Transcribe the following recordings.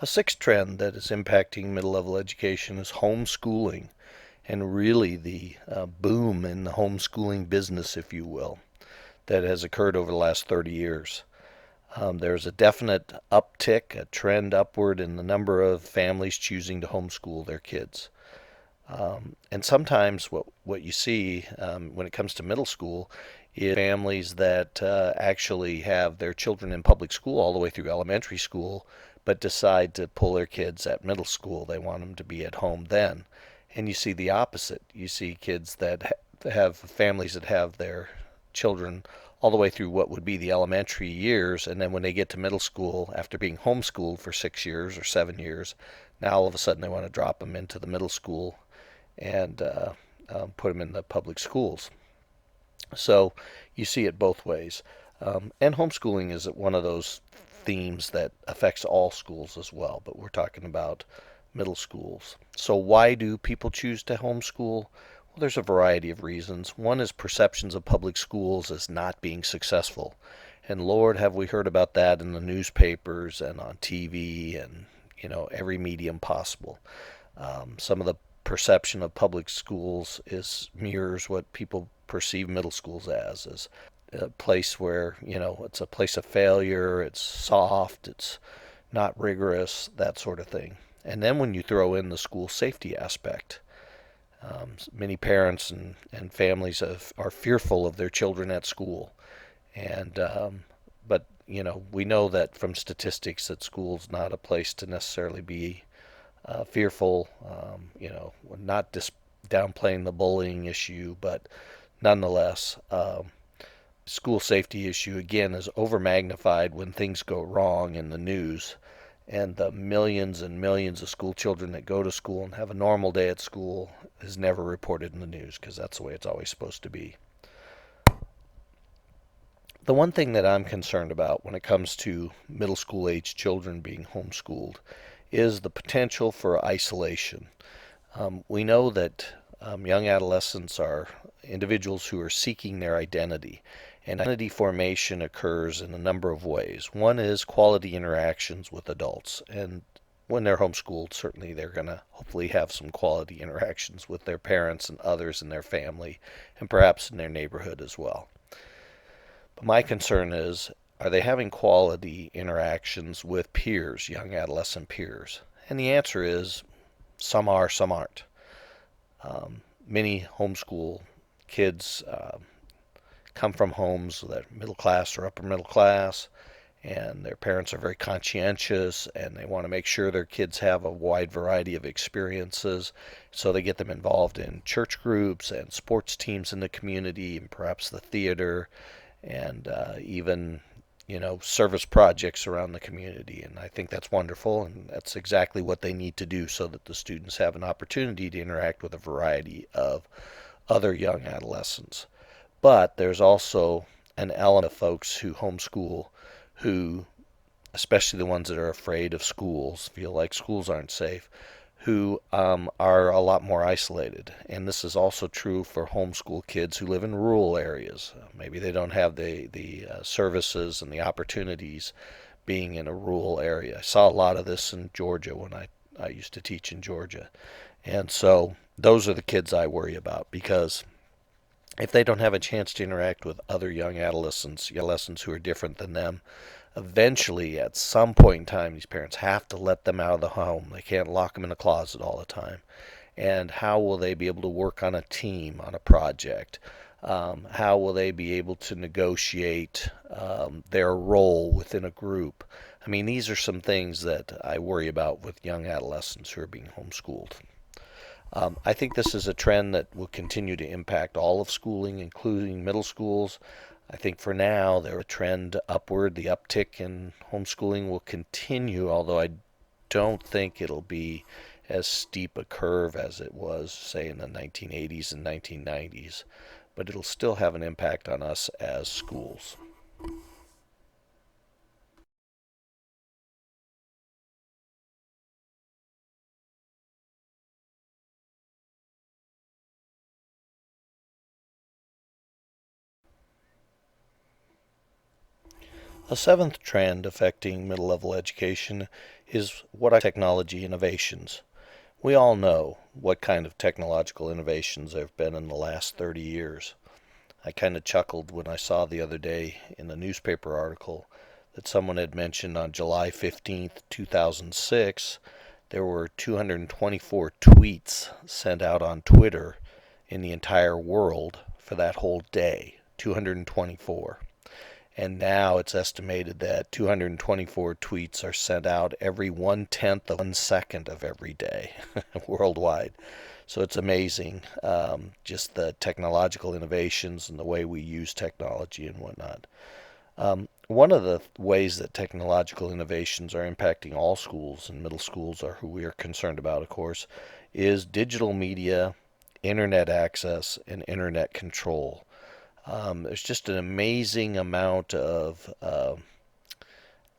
A sixth trend that is impacting middle level education is homeschooling, and really the boom in the homeschooling business, if you will, that has occurred over the last 30 years. There's a definite uptick, a trend upward in the number of families choosing to homeschool their kids. And sometimes what you see when it comes to middle school is families that actually have their children in public school all the way through elementary school, but decide to pull their kids at middle school. They want them to be at home then. And you see the opposite. You see kids that have families that have their children all the way through what would be the elementary years, and then when they get to middle school, after being homeschooled for 6 years or 7 years, now all of a sudden they want to drop them into the middle school and put them in the public schools. So you see it both ways. And homeschooling is one of those themes that affects all schools as well, but we're talking about middle schools. So why do people choose to homeschool? Well, there's a variety of reasons. One is perceptions of public schools as not being successful. And Lord, have we heard about that in the newspapers and on TV and every medium possible. Some of the perception of public schools is mirrors what people perceive middle schools as a place where it's a place of failure, it's soft, it's not rigorous, that sort of thing. And then when you throw in the school safety aspect, many parents and families are fearful of their children at school. And but we know that from statistics that school's not a place to necessarily be fearful. Not just downplaying the bullying issue, but nonetheless, school safety issue again is over magnified when things go wrong in the news. And the millions and millions of school children that go to school and have a normal day at school is never reported in the news because that's the way it's always supposed to be. The one thing that I'm concerned about when it comes to middle school age children being homeschooled is the potential for isolation. We know that young adolescents are individuals who are seeking their identity, and identity formation occurs in a number of ways. One is quality interactions with adults, and when they're homeschooled, certainly they're going to hopefully have some quality interactions with their parents and others in their family, and perhaps in their neighborhood as well. But my concern is, are they having quality interactions with peers, young adolescent peers? And the answer is some are, some aren't. Many homeschool kids come from homes that are middle class or upper middle class, and their parents are very conscientious and they want to make sure their kids have a wide variety of experiences. So they get them involved in church groups and sports teams in the community and perhaps the theater and even service projects around the community. And I think that's wonderful, and that's exactly what they need to do so that the students have an opportunity to interact with a variety of other young adolescents. But there's also an element of folks who homeschool who, especially the ones that are afraid of schools, feel like schools aren't safe, who are a lot more isolated. And this is also true for homeschool kids who live in rural areas. Maybe they don't have the services and the opportunities being in a rural area. I saw a lot of this in Georgia when I used to teach in Georgia. And so those are the kids I worry about because if they don't have a chance to interact with other young adolescents who are different than them, eventually, at some point in time, these parents have to let them out of the home. They can't lock them in a closet all the time. And how will they be able to work on a team, on a project? How will they be able to negotiate their role within a group? I mean, these are some things that I worry about with young adolescents who are being homeschooled. I think this is a trend that will continue to impact all of schooling, including middle schools. I think for now, there's a trend upward. The uptick in homeschooling will continue, although I don't think it'll be as steep a curve as it was, say, in the 1980s and 1990s. But it'll still have an impact on us as schools. A seventh trend affecting middle level education is what I technology innovations. We all know what kind of technological innovations there have been in the last 30 years. I kind of chuckled when I saw the other day in a newspaper article that someone had mentioned on July 15th, 2006, there were 224 tweets sent out on Twitter in the entire world for that whole day. 224. And now it's estimated that 224 tweets are sent out every 1/10 of 1 second of every day worldwide. So it's amazing, just the technological innovations and the way we use technology and whatnot. One of the ways that technological innovations are impacting all schools, and middle schools are who we are concerned about, of course, is digital media, internet access, and internet control. There's just an amazing amount of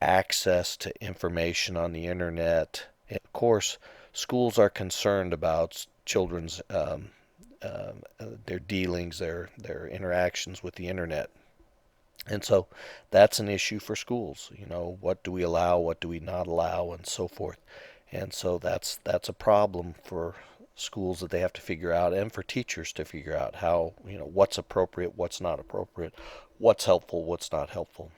access to information on the internet. And of course, schools are concerned about children's their dealings, their interactions with the internet. And so that's an issue for schools. You know, what do we allow, what do we not allow, and so forth. And so that's a problem for schools that they have to figure out, and for teachers to figure out how, what's appropriate, what's not appropriate, what's helpful, what's not helpful.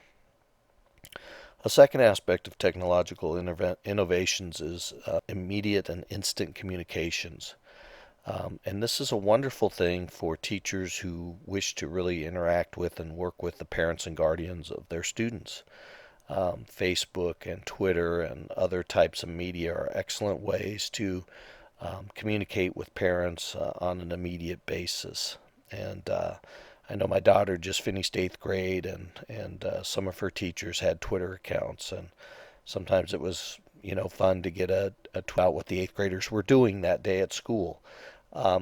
A second aspect of technological innovations is immediate and instant communications. And this is a wonderful thing for teachers who wish to really interact with and work with the parents and guardians of their students. Facebook and Twitter and other types of media are excellent ways to communicate with parents on an immediate basis. And I know my daughter just finished 8th grade, and some of her teachers had Twitter accounts, and sometimes it was fun to get a tweet out what the 8th graders were doing that day at school.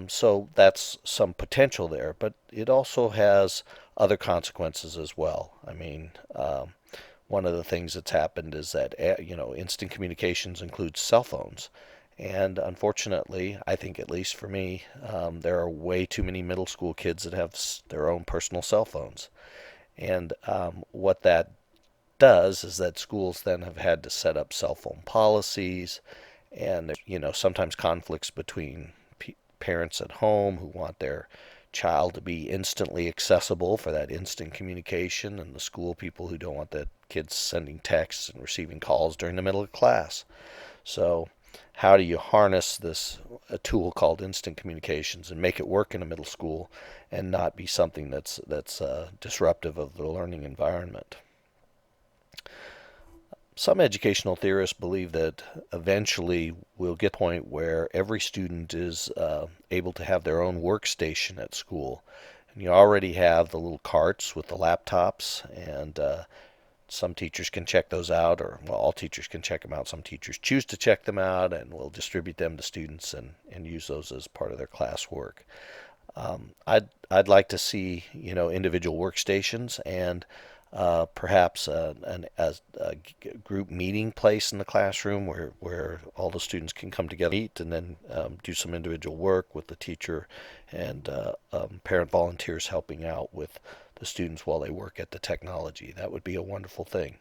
So that's some potential there, but it also has other consequences as well. I mean, one of the things that's happened is that instant communications includes cell phones. And unfortunately, I think at least for me, there are way too many middle school kids that have their own personal cell phones. And what that does is that schools then have had to set up cell phone policies, and sometimes conflicts between parents at home who want their child to be instantly accessible for that instant communication, and the school people who don't want the kids sending texts and receiving calls during the middle of class. So how do you harness this a tool called instant communications and make it work in a middle school and not be something that's disruptive of the learning environment? Some educational theorists believe that eventually we'll get to a point where every student is able to have their own workstation at school. And you already have the little carts with the laptops, and some teachers can check those out, or well, all teachers can check them out. Some teachers choose to check them out and will distribute them to students and use those as part of their classwork. I'd like to see individual workstations, and perhaps a group meeting place in the classroom where all the students can come together, meet, and then do some individual work with the teacher and parent volunteers helping out with the students while they work at the technology. That would be a wonderful thing.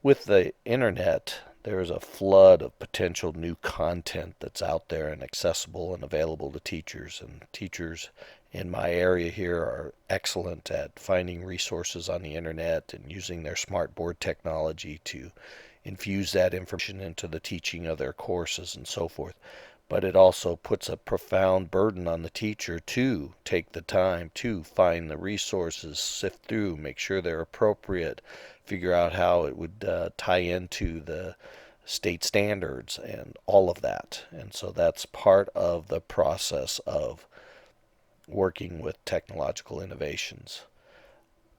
With the internet, there is a flood of potential new content that's out there and accessible and available to teachers. And teachers in my area here are excellent at finding resources on the internet and using their smart board technology to infuse that information into the teaching of their courses and so forth. But it also puts a profound burden on the teacher to take the time to find the resources, sift through, make sure they're appropriate, figure out how it would tie into the state standards and all of that. And so that's part of the process of working with technological innovations.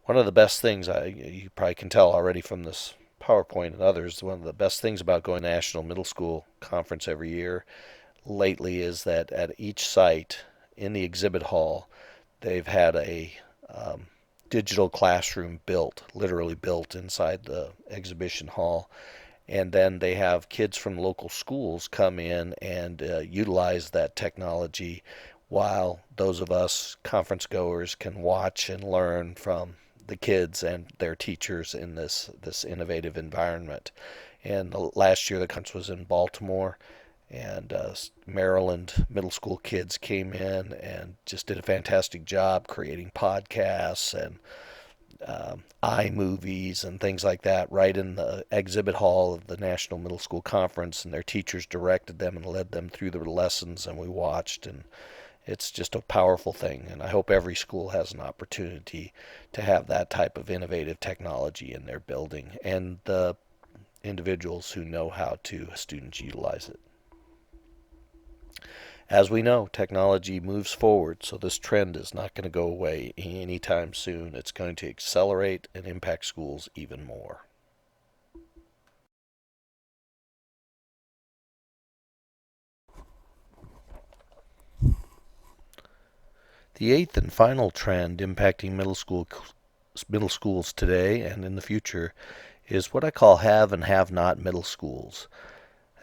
One of the best things, you probably can tell already from this PowerPoint and others, one of the best things about going to National Middle School Conference every year lately is that at each site in the exhibit hall, they've had a digital classroom built, literally built inside the exhibition hall. And then they have kids from local schools come in and utilize that technology while those of us conference goers can watch and learn from the kids and their teachers in this innovative environment. And last year the conference was in Baltimore, and Maryland middle school kids came in and just did a fantastic job creating podcasts and iMovies and things like that right in the exhibit hall of the National Middle School Conference, and their teachers directed them and led them through the lessons, and we watched, and it's just a powerful thing, and I hope every school has an opportunity to have that type of innovative technology in their building, and the individuals who know how to students utilize it. As we know, technology moves forward, so this trend is not going to go away anytime soon. It's going to accelerate and impact schools even more. The eighth and final trend impacting middle schools today and in the future is what I call have and have not middle schools.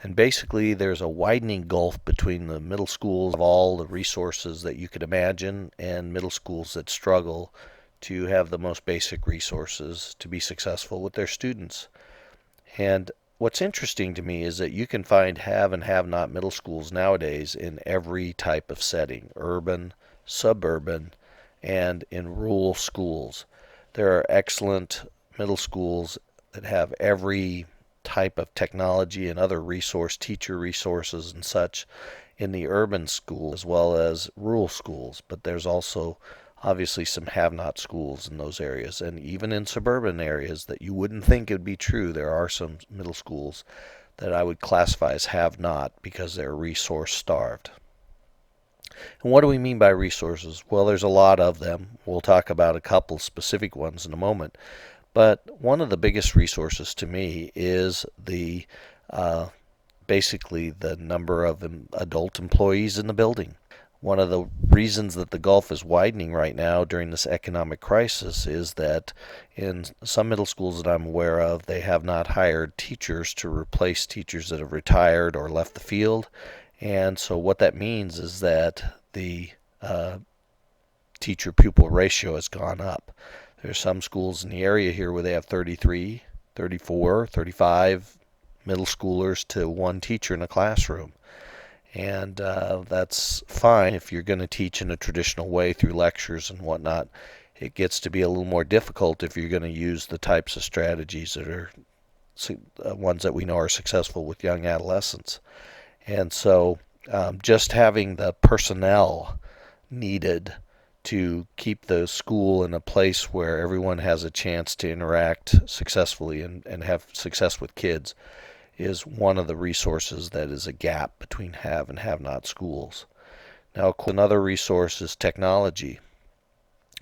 And basically, there's a widening gulf between the middle schools of all the resources that you could imagine and middle schools that struggle to have the most basic resources to be successful with their students. And what's interesting to me is that you can find have and have not middle schools nowadays in every type of setting, urban, suburban, and in rural schools. There are excellent middle schools that have every type of technology and other teacher resources and such in the urban school as well as rural schools, but there's also obviously some have-not schools in those areas, and even in suburban areas that you wouldn't think it would be true, there are some middle schools that I would classify as have-not because they're resource starved. And what do we mean by resources? Well, there's a lot of them. We'll talk about a couple specific ones in a moment. But one of the biggest resources to me is the basically the number of adult employees in the building. One of the reasons that the gulf is widening right now during this economic crisis is that in some middle schools that I'm aware of, they have not hired teachers to replace teachers that have retired or left the field. And so what that means is that the teacher-pupil ratio has gone up. There's some schools in the area here where they have 33, 34, 35 middle schoolers to one teacher in a classroom. And that's fine if you're going to teach in a traditional way through lectures and whatnot. It gets to be a little more difficult if you're going to use the types of strategies that are ones that we know are successful with young adolescents. And so just having the personnel needed to keep the school in a place where everyone has a chance to interact successfully and have success with kids is one of the resources that is a gap between have and have not schools. Now, another resource is technology.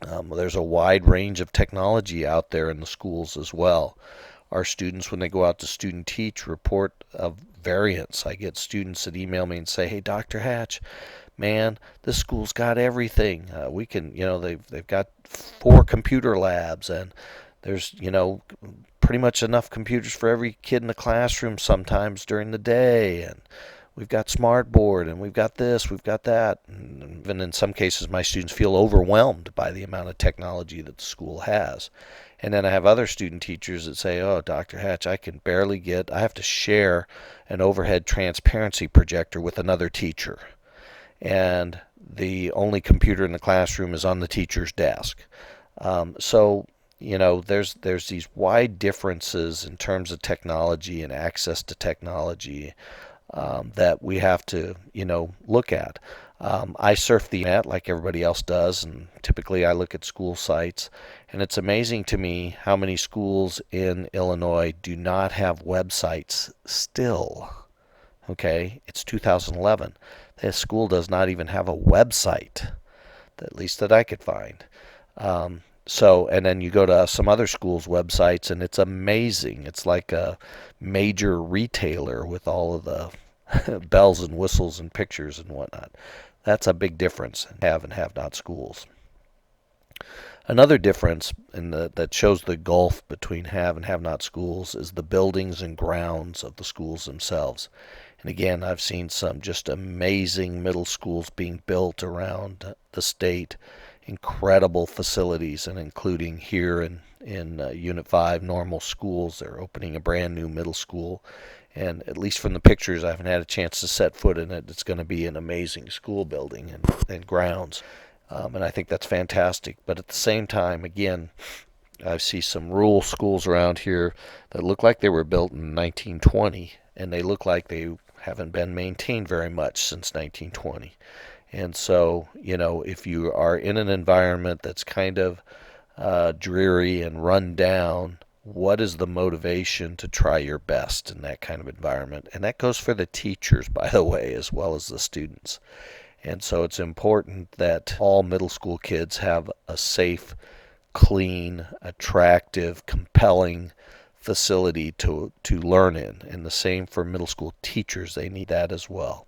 There's a wide range of technology out there in the schools as well. Our students, when they go out to student teach, report of variance. I get students that email me and say, "Hey, Dr. Hatch, man, this school's got everything. We can, they've got 4 computer labs, and there's, pretty much enough computers for every kid in the classroom sometimes during the day, and we've got smartboard, and we've got this, we've got that." And even in some cases, my students feel overwhelmed by the amount of technology that the school has. And then I have other student teachers that say, "Oh, Dr. Hatch, I have to share an overhead transparency projector with another teacher. And the only computer in the classroom is on the teacher's desk." So there's these wide differences in terms of technology and access to technology that we have to look at. I surf the net like everybody else does, and typically I look at school sites, and it's amazing to me how many schools in Illinois do not have websites still. Okay, it's 2011. This school does not even have a website, at least that I could find. And then you go to some other schools' websites, and it's amazing. It's like a major retailer with all of the bells and whistles and pictures and whatnot. That's a big difference in have and have not schools. Another difference that shows the gulf between have and have not schools is the buildings and grounds of the schools themselves. And again, I've seen some just amazing middle schools being built around the state, incredible facilities, and including here in Unit 5 normal schools. They're opening a brand new middle school. And at least from the pictures, I haven't had a chance to set foot in it. It's going to be an amazing school building and grounds. And I think that's fantastic. But at the same time, again, I see some rural schools around here that look like they were built in 1920, and they look like they haven't been maintained very much since 1920. And so, if you are in an environment that's kind of dreary and run down, what is the motivation to try your best in that kind of environment? And that goes for the teachers, by the way, as well as the students. And so it's important that all middle school kids have a safe, clean, attractive, compelling facility to learn in. And the same for middle school teachers, they need that as well.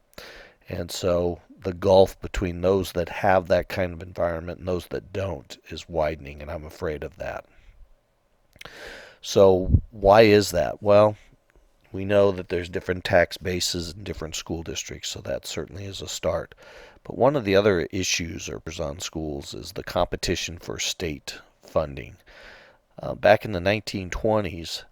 And so the gulf between those that have that kind of environment and those that don't is widening, and I'm afraid of that. So why is that? Well, we know that there's different tax bases in different school districts, so that certainly is a start. But one of the other issues on schools is the competition for state funding. Back in the 1920s,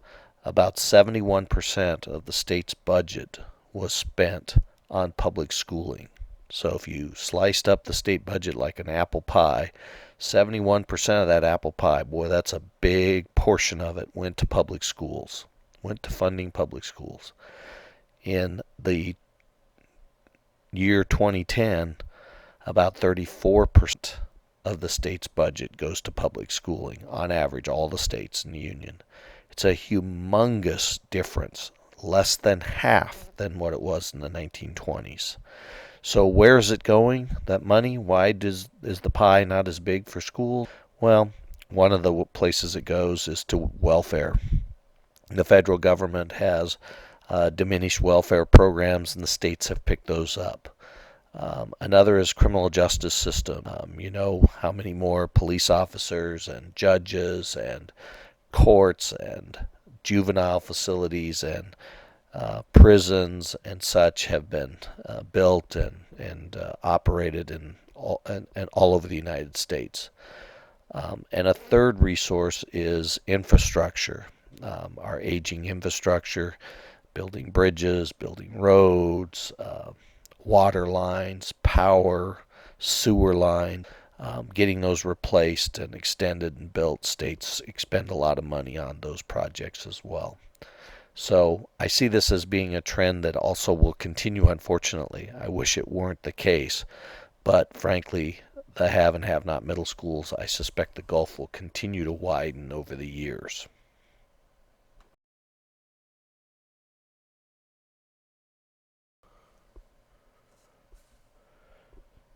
about 71% of the state's budget was spent on public schooling. So if you sliced up the state budget like an apple pie, 71% of that apple pie, boy, that's a big portion of it, went to public schools, went to funding public schools. In the year 2010, about 34% of the state's budget goes to public schooling, on average, all the states in the union. It's a humongous difference, less than half than what it was in the 1920s. So where is it going, that money? Why is the pie not as big for schools? Well, one of the places it goes is to welfare. The federal government has diminished welfare programs, and the states have picked those up. Another is criminal justice system. You know how many more police officers and judges and courts and juvenile facilities and prisons and such have been built and operated and all over the United States. And a third resource is infrastructure, our aging infrastructure, building bridges, building roads, water lines, power, sewer lines. Getting those replaced and extended and built, states expend a lot of money on those projects as well. So I see this as being a trend that also will continue, unfortunately. I wish it weren't the case, but frankly, the have and have not middle schools, I suspect the gulf will continue to widen over the years.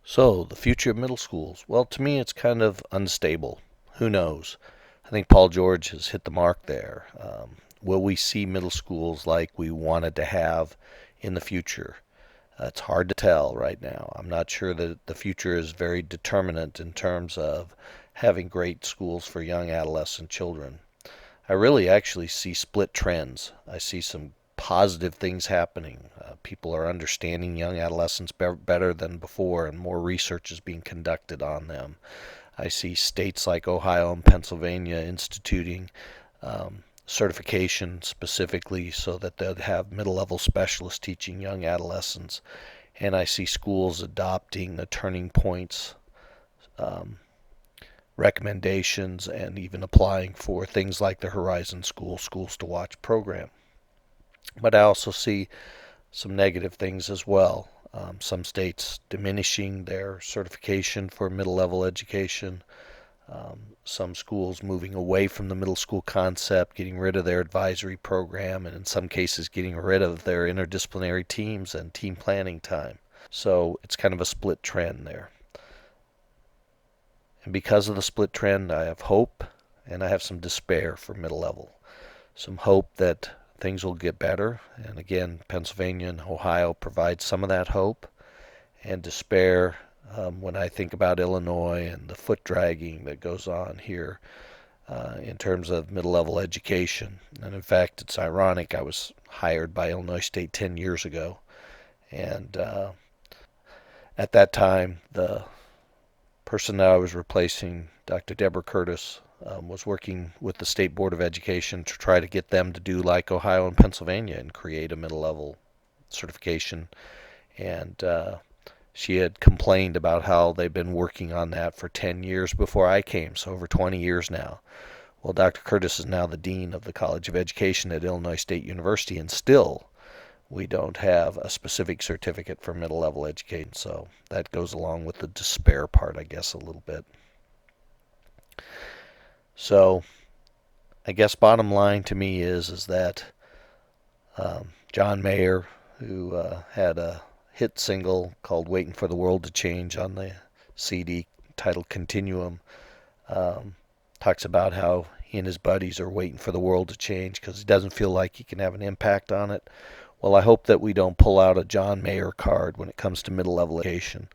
So, the future of middle schools. Well, to me, it's kind of unstable. Who knows? I think Paul George has hit the mark there. Will we see middle schools like we wanted to have in the future? It's hard to tell right now. I'm not sure that the future is very determinant in terms of having great schools for young adolescent children. I really actually see split trends. I see some positive things happening. People are understanding young adolescents better than before, and more research is being conducted on them. I see states like Ohio and Pennsylvania instituting certification specifically so that they'll have middle-level specialists teaching young adolescents. And I see schools adopting the Turning Points recommendations and even applying for things like the Horizon Schools to Watch program. But I also see some negative things as well. Some states diminishing their certification for middle level education. Some schools moving away from the middle school concept, getting rid of their advisory program, and in some cases getting rid of their interdisciplinary teams and team planning time. So it's kind of a split trend there. And because of the split trend, I have hope and I have some despair for middle level. Some hope that things will get better. And again, Pennsylvania and Ohio provide some of that hope. And despair when I think about Illinois and the foot dragging that goes on here in terms of middle level education. And in fact, it's ironic. I was hired by Illinois State 10 years ago. And at that time, the person that I was replacing, Dr. Deborah Curtis, was working with the State Board of Education to try to get them to do like Ohio and Pennsylvania and create a middle level certification. And she had complained about how they've been working on that for 10 years before I came, so over 20 years now. Well, Dr. Curtis is now the Dean of the College of Education at Illinois State University, and still we don't have a specific certificate for middle level education. So that goes along with the despair part, I guess, a little bit. So I guess bottom line to me is that John Mayer, who had a hit single called "Waiting for the World to Change" on the CD titled "Continuum," talks about how he and his buddies are waiting for the world to change because he doesn't feel like he can have an impact on it. Well, I hope that we don't pull out a John Mayer card when it comes to middle level education.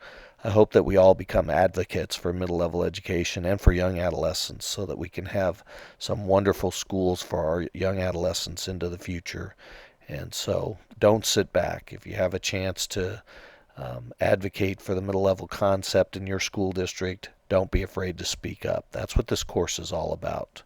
I hope that we all become advocates for middle level education and for young adolescents so that we can have some wonderful schools for our young adolescents into the future. And so don't sit back. If you have a chance to advocate for the middle level concept in your school district, don't be afraid to speak up. That's what this course is all about.